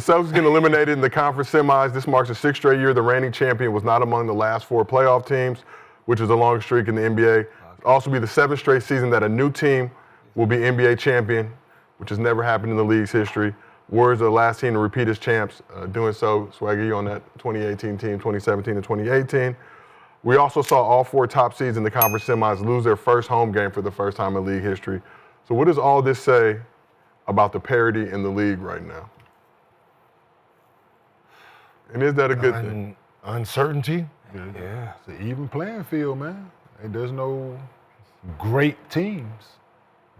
Celtics getting eliminated in the conference semis. This marks the 6th straight year the reigning champion was not among the last 4 playoff teams, which is the longest streak in the NBA. It'll also be the 7th straight season that a new team will be NBA champion, which has never happened in the league's history. Warriors are the last team to repeat as champs, doing so, Swaggy, you on that 2018 team, 2017 and 2018. We also saw all 4 top seeds in the conference semis lose their first home game for the first time in league history. So what does all this say about the parity in the league right now? And is that a good thing? Uncertainty. Yeah. It's an even playing field, man. And there's no great teams.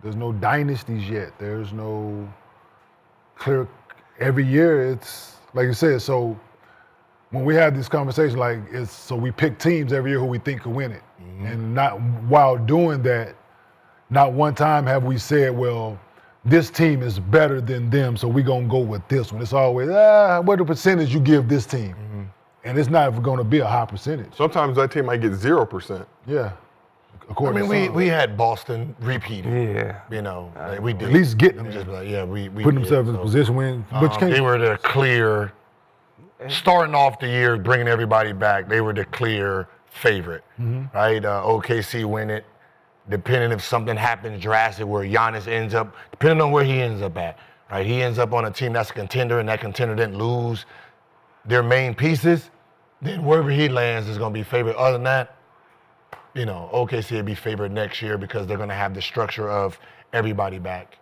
There's no dynasties yet. There's no clear. Every year it's, like you said, so when we have this conversation, like so we pick teams every year who we think could win it. Mm-hmm. And not while doing that, not one time have we said, well, this team is better than them, so we're going to go with this one. It's always, what the percentage you give this team? Mm-hmm. And it's not going to be a high percentage. Sometimes that team might get 0%. Yeah. I mean, we had Boston repeating. Yeah. You know, like we did. At least getting them. Just like, yeah, we putting themselves in a position when, but you can't. They were the clear, starting off the year, bringing everybody back, they were the clear favorite, right? OKC win it. Depending if something happens drastic where Giannis ends up, depending on where he ends up at, right? He ends up on a team that's a contender and that contender didn't lose their main pieces, then wherever he lands is going to be favored. Other than that, you know, OKC would be favored next year because they're going to have the structure of everybody back.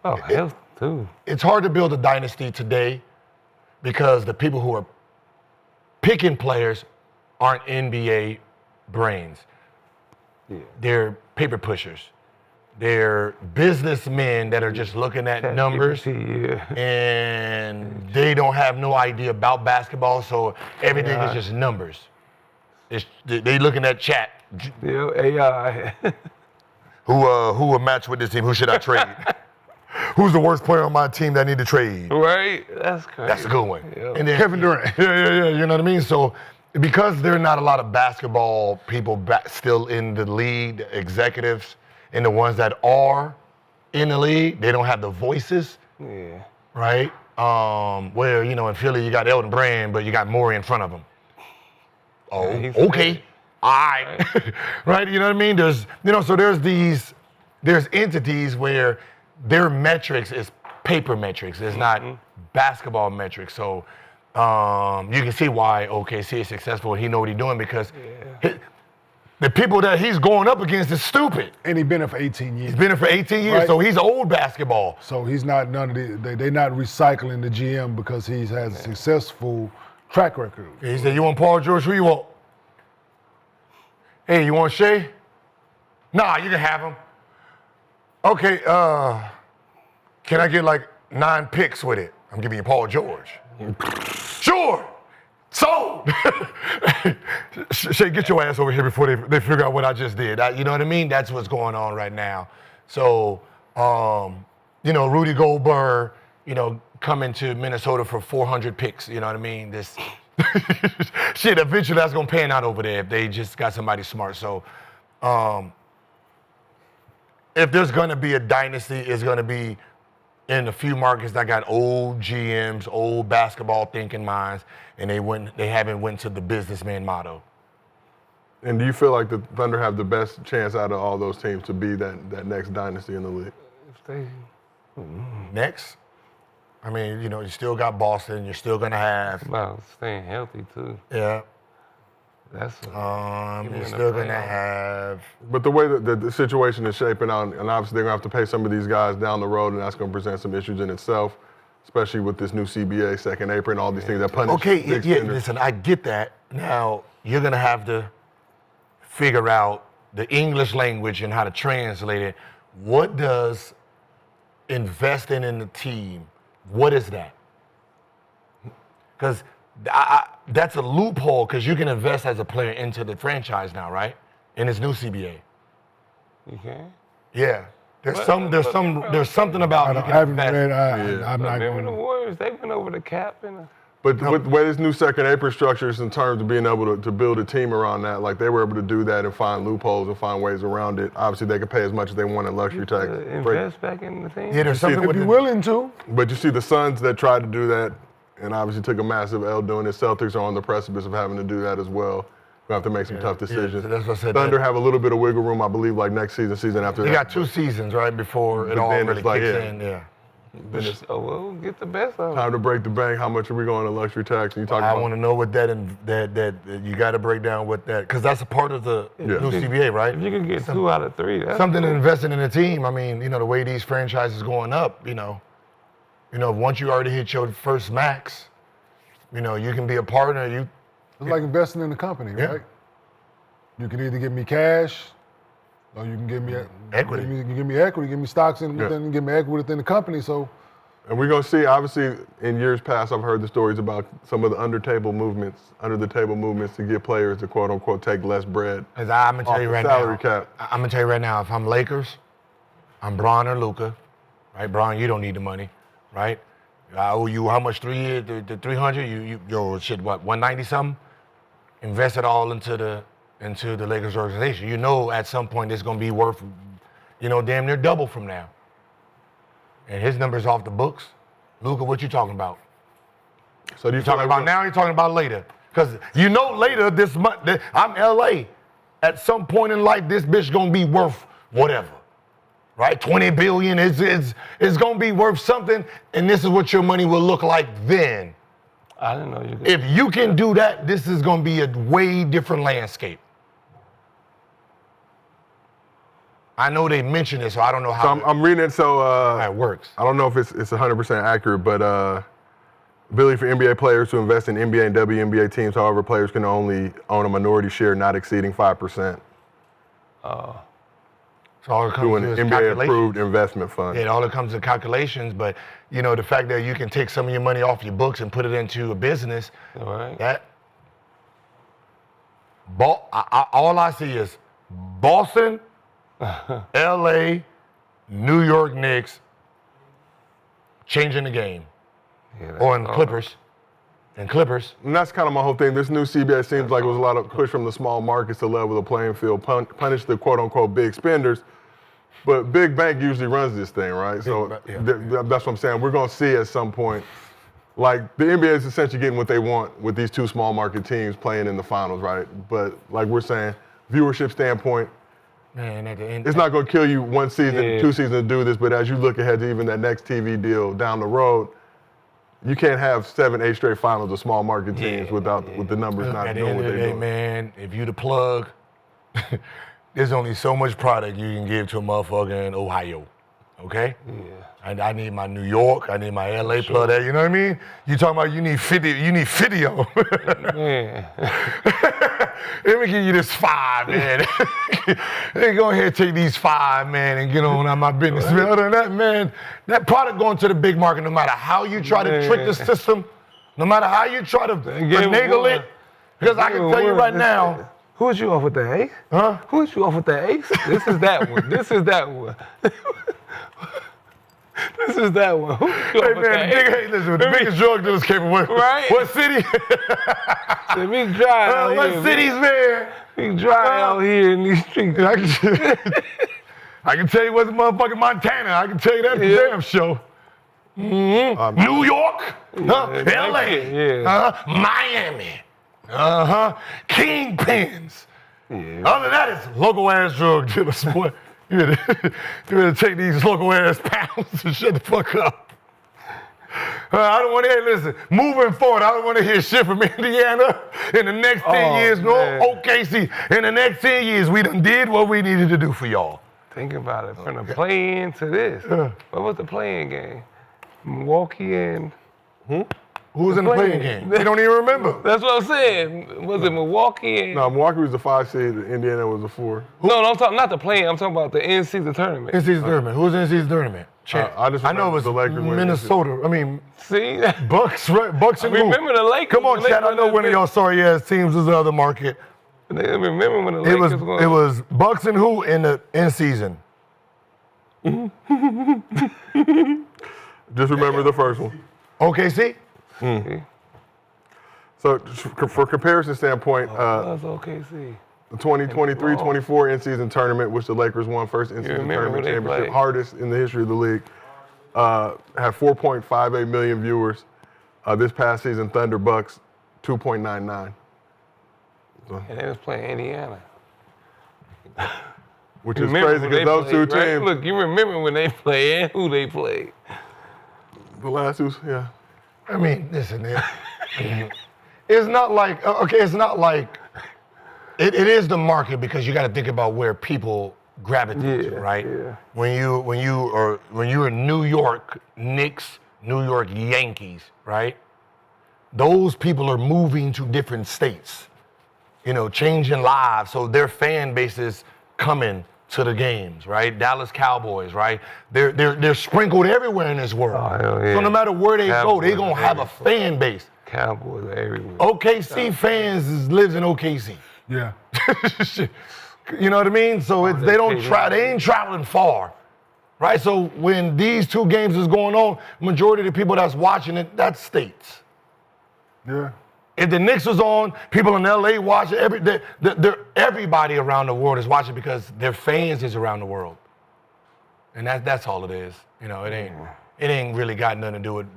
Health too. It's hard to build a dynasty today because the people who are picking players aren't NBA brains. Yeah. They're paper pushers. They're businessmen that are just looking at numbers and they don't have no idea about basketball, so everything is just numbers. They looking at chat. Yeah, AI. Who will match with this team? Who should I trade? Who's the worst player on my team that I need to trade? Right, that's crazy. That's a good one. Yeah. And then, Kevin Durant. Yeah. You know what I mean? So because there are not a lot of basketball people still in the league, the executives, and the ones that are in the league, they don't have the voices. Yeah. Right? Where, you know, in Philly, you got Elton Brand, but you got Morey in front of him. Oh, okay. All right. Right? You know what I mean? There's entities where their metrics is paper metrics. It's not basketball metrics. So you can see why OKC is successful and he know what he's doing because the people that he's going up against is stupid. And he's been there for 18 years. He's been there for 18 years, right? So he's old basketball. So he's not they're not recycling the GM because he has a successful track record. He said, you want Paul George? Who you want? Hey, you want Shea? Nah, you can have him. Okay, can I get like 9 picks with it? I'm giving you Paul George. Sure. Sold. Shea, get your ass over here before they figure out what I just did. You know what I mean? That's what's going on right now. So, you know, Rudy Gilbert, you know, coming to Minnesota for 400 picks. You know what I mean? This shit, eventually that's going to pan out over there if they just got somebody smart. So, if there's going to be a dynasty, it's going to be in a few markets that got old GMs, old basketball thinking minds, and they haven't went to the businessman motto. And do you feel like the Thunder have the best chance out of all those teams to be that next dynasty in the league? Next? I mean, you know, you still got Boston. You're still going to have... Well, staying healthy, too. Yeah. That's you're still going to have... But the way that the situation is shaping out, and obviously they're going to have to pay some of these guys down the road, and that's going to present some issues in itself, especially with this new CBA, second apron, all these things that punish. Okay, listen, I get that. Now, you're going to have to figure out the English language and how to translate it. What does investing in the team, what is that? Because that's a loophole because you can invest as a player into the franchise now, right? In this new CBA. You can? Yeah. There's something about I haven't read. I'm not Remember going. the Warriors? They went over the cap But with the way this new second apron structure is in terms of being able to build a team around that, like they were able to do that and find loopholes and find ways around it. Obviously, they could pay as much as they want in luxury tax. Invest back in the team. Yeah, there's something If with you're the, willing to. But you see the Suns that tried to do that and obviously took a massive L doing it. Celtics are on the precipice of having to do that as well. We have to make some tough decisions. so that's what I said. Thunder have a little bit of wiggle room, I believe, like next season after They that. got 2 seasons, right, before it But all then really it's like, kicks yeah. in. Yeah. Then it's Oh, well, get the best of it. time to break the bank. How much are we going to luxury tax? And you talk I about want to know what that you got to break down what that, because that's a part of the new CBA, right? If you can get 2 out of 3, that's Something cool. investing in a team. I mean, the way these franchises going up, once you already hit your first max, you can be a partner. It's like investing in a company, Yeah. right? You can either give me cash, or you can give me Equity. You can give me equity, give me stocks Yeah. give me equity within the company. So And we're going to see, obviously, in years past, I've heard the stories about some of the under the table movements to get players to quote unquote take less bread. As I'm gonna tell Off you the right salary now. cap. I'm gonna tell you right now. If I'm Lakers, I'm Bron or Luka, right? Bron, you don't need the money, right? I owe you how much? 3 years? The 300? Yo, shit, what? 190 something? Invest it all into the Lakers organization. At some point it's gonna be worth, damn near double from now. And his numbers off the books. Luka, what you talking about? So do you You talking about now? You talking about later? Because later this month, I'm LA. At some point in life, this bitch gonna be worth whatever, right? 20 billion is gonna be worth something, and this is what your money will look like then. I didn't know you could. If you can do that, this is gonna be a way different landscape. I know they mentioned it, so I don't know So how I'm reading it, so it works. I don't know if it's 100% accurate, but ability for NBA players to invest in NBA and WNBA teams. However, players can only own a minority share not exceeding 5% So all it through comes an to is NBA calculations. approved investment fund. Yeah, all it comes to calculations, but the fact that you can take some of your money off your books and put it into a business, All right. that all I see is Boston, LA, New York Knicks changing the game. Yeah, Or in that's all. Clippers. And Clippers. And that's kind of my whole thing. This new CBA seems like it was a lot of push from the small markets to level the playing field, punish the quote-unquote big spenders. But big bank usually runs this thing, right? So that's what I'm saying. We're going to see at some point, like the NBA is essentially getting what they want with these 2 small market teams playing in the finals, right? But like we're saying, viewership standpoint, Man, at the end. it's not going to kill you 1 season, Yeah. 2 seasons to do this, but as you look ahead to even that next TV deal down the road, you can't have 7, 8 straight finals of small market teams with the numbers not At the doing end what of the they're day, doing. man, if you the plug, there's only so much product you can give to a motherfucker in Ohio. Okay? Yeah. I need my New York, I need my LA plug there, you know what I mean? You talking about you need video. Yeah. Let me give you this 5, man. Hey, go ahead and take these 5, man, and get on my business. Man, other than that, man, that product going to the big market, no matter how you try to trick the system, no matter how you try to finagle it, because I can tell you right now. Who is you off with the ace? Huh? Who is you off with the ace? This is that one. This is that one. This is that one. Who is you Hey, off with man, the ace? listen, the biggest drug dealers came from what city? Let me dry out What here. cities, man? We dry out here in these streets. I can tell you what's motherfucking Montana. I can tell you that damn show. New York, LA, Miami, Kingpins. Yeah. Other than that, it's local ass drug dealers. Boy, you better take these local ass pounds and shut the fuck up. I don't want to hear, listen, moving forward, I don't want to hear shit from Indiana in the next 10 years, nor OKC. In the next 10 years, we done did what we needed to do for y'all. Think about it. From the play-in to this. What was the play-in game? Milwaukee and... Who was in the playing game? They don't even remember. That's what I'm saying. Was it Milwaukee and... No, Milwaukee was the 5 seed, Indiana was the 4. No, I'm talking not the play-in. I'm talking about the in-season tournament. In-season tournament. Who was in the tournament? I just I know it remember was the Lakers winning. Minnesota. I mean, See? Bucks, right? Bucks and who? Remember the Lakers? Come on, Chad. I know one of y'all sorry ass teams was the other market. They remember when the It was Lakers won. it was Bucks and who in the in season. Just remember the first one. OKC. See? So for comparison standpoint, That's OKC. the 2023-24 in-season tournament, which the Lakers won first in-season remember tournament when they championship, played? hardest in the history of the league, had 4.58 million viewers. This past season, Thunder Bucks, 2.99. And they was playing Indiana. Which is Remember crazy when because they those two played, right? teams, Look, you remember when they played and who they played. the last two, yeah. I mean, listen, it's not like, it's not like, it is the market because you got to think about where people gravitate to, right? Yeah. When you're in New York Knicks, New York Yankees, right? Those people are moving to different states, changing lives. So their fan base is coming to the games, right? Dallas Cowboys, right? They're sprinkled everywhere in this world. Oh, hell yeah. So no matter where they go, they're Cowboys gonna have a everywhere. fan base. Cowboys are everywhere. OKC fans lives in OKC. Yeah. You know what I mean? So they ain't traveling far, right? So when these two games is going on, majority of the people that's watching it, that's states. Yeah. If the Knicks was on, people in LA watching, everybody around the world is watching because their fans is around the world. And that's all it is. It ain't really got nothing to do with.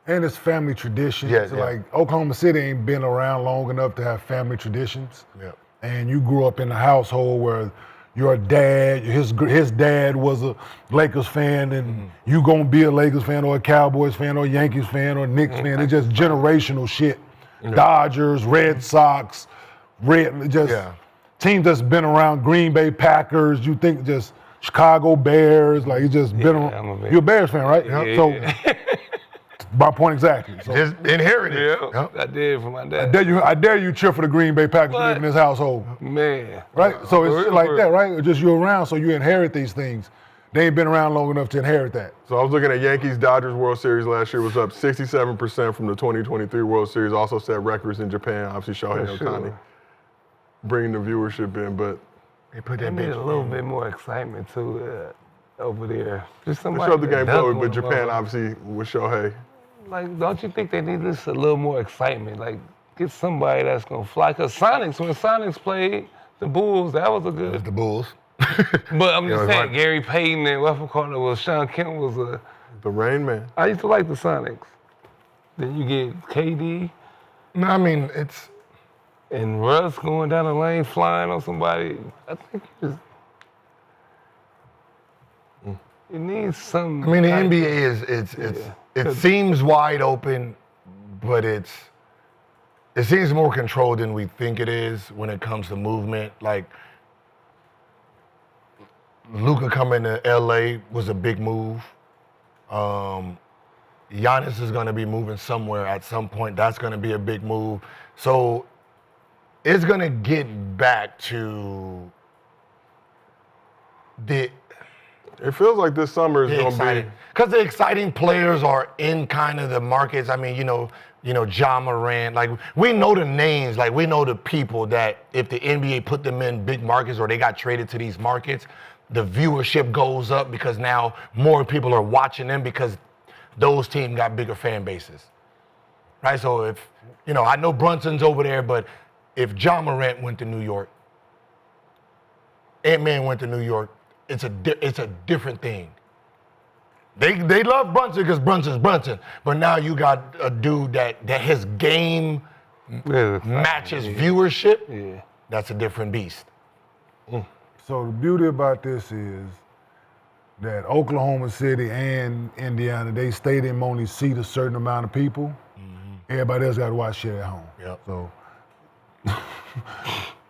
And it's family traditions. Yeah, yeah. Like Oklahoma City ain't been around long enough to have family traditions. Yeah. And you grew up in a household where your dad, his dad was a Lakers fan, and you gonna be a Lakers fan or a Cowboys fan or a Yankees fan or a Knicks fan. It's just generational shit. Dodgers, Red Sox, teams that's been around. Green Bay Packers. You think just Chicago Bears? Like it's just been around. You're a Bears fan, right? Yeah. So my point exactly. So, Just inherited. Yeah, I did for my dad. I dare you cheer for the Green Bay Packers to live in this household. Man. Right? So it's shit like that, right? Just you're around, so you inherit these things. They ain't been around long enough to inherit that. So I was looking at Yankees-Dodgers World Series last year, was up 67% from the 2023 World Series, also set records in Japan, obviously Shohei Ohtani, bringing the viewership in, but They put They that need bitch a little bit more excitement too over there. Just they somebody showed the that game does forward, but wanna Japan mother- obviously with Shohei. Like, don't you think they need just a little more excitement? Like, get somebody that's gonna fly. Cause when Sonics played the Bulls, that was a good. The Bulls. But I'm just it's saying, like- Gary Payton and Westbrook was Sean Kemp was a. The Rain Man. I used to like the Sonics. Then you get KD No, I mean it's. and Russ going down the lane flying on somebody. I think you need some. I mean the NBA it seems wide open, but it seems more controlled than we think it is when it comes to movement. Like Luka coming to LA was a big move. Giannis is going to be moving somewhere at some point. That's going to be a big move. So it's going to get back to the It feels like this summer is going to exciting be. because the exciting players are in kind of the markets. I mean, Ja Morant. Like we know the names. Like we know the people that if the NBA put them in big markets or they got traded to these markets, the viewership goes up because now more people are watching them because those teams got bigger fan bases, right? So if I know Brunson's over there, but if Ja Morant went to New York, Ant-Man went to New York. It's a different thing. They love Brunson because Brunson's Brunson, but now you got a dude that his game matches viewership. Yeah. That's a different beast. So the beauty about this is that Oklahoma City and Indiana, they stadium only seat a certain amount of people. Everybody else got to watch shit at home. Yep. So,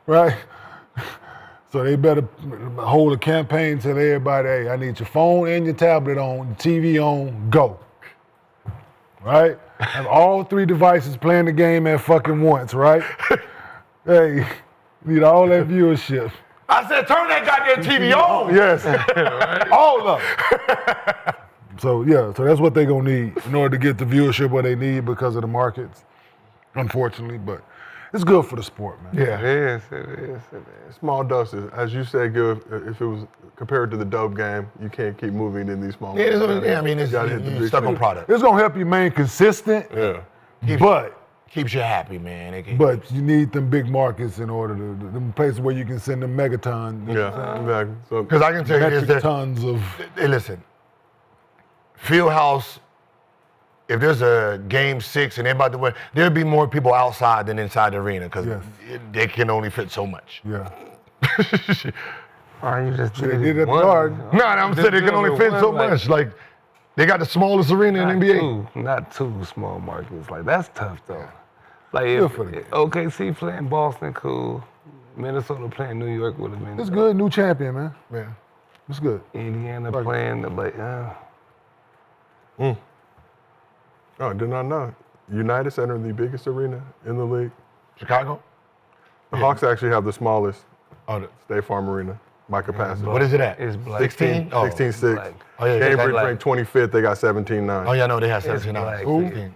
right? So they better hold a campaign, tell everybody, hey, I need your phone and your tablet on, the TV on, go. Right? Have all three devices playing the game at fucking once, right? Hey, need all that viewership. I said, turn that goddamn TV on. Yes. All of them. So that's what they're gonna need in order to get the viewership what they need because of the markets, unfortunately. But it's good for the sport, man. Yeah. It is. Small doses. As you said, Gil, if it was compared to the dope game, you can't keep moving in these small I mean, You gotta hit the you're big stuck on shit. product. It's gonna help you remain consistent, Yeah. but keeps you happy, man. But you need them big markets in order to, them places where you can send them megatons. Yeah, exactly. So, Because I can tell you this, Metric tons of. hey, listen, Fieldhouse, if there's a game 6 and everybody win, there'll be more people outside than inside the arena because Yes. they can only fit so much. Yeah. Or you just They did it at the Garden. No, I'm saying they can only fit so much. Like, they got the smallest arena in the NBA. Not two small markets. Like, that's tough, though. Like, Good if for the game. OKC playing Boston, cool. Minnesota playing New York would have been. It's good. New champion, man. Yeah. It's good. Indiana playing the, like, oh, I did not know. United Center, the biggest arena in the league. Chicago? The Hawks actually have the smallest Oh, State Farm Arena by capacity. what is it at? It's black. 16? Oh. 16-6. Black. Oh, yeah, Cambridge black. ranked 25th. They got 17-9. Oh, yeah, no, they have It's 17 black. hours. Who?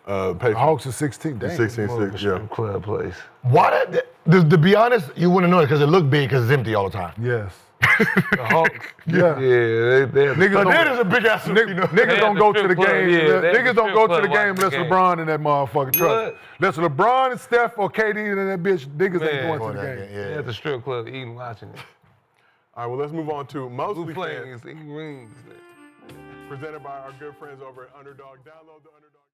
The Pacers, Hawks are 16. Damn. 16-6, yeah. Club place. Why to be honest, you wouldn't know it because it looked big because it's empty all the time. Yes. The Hawks. Yeah. Yeah, they Niggas But don't, that is a big ass arena. niggas don't go to the game. Niggas don't go to the game unless unless LeBron and that motherfucker. Trust. What? Unless LeBron and Steph or KD and that bitch, niggas ain't Man. going to the game. They at the strip club eating, watching it. All right, well, let's move on to Who mostly playing? fans, Eating rings. presented by our good friends over at Underdog. Download the Underdog.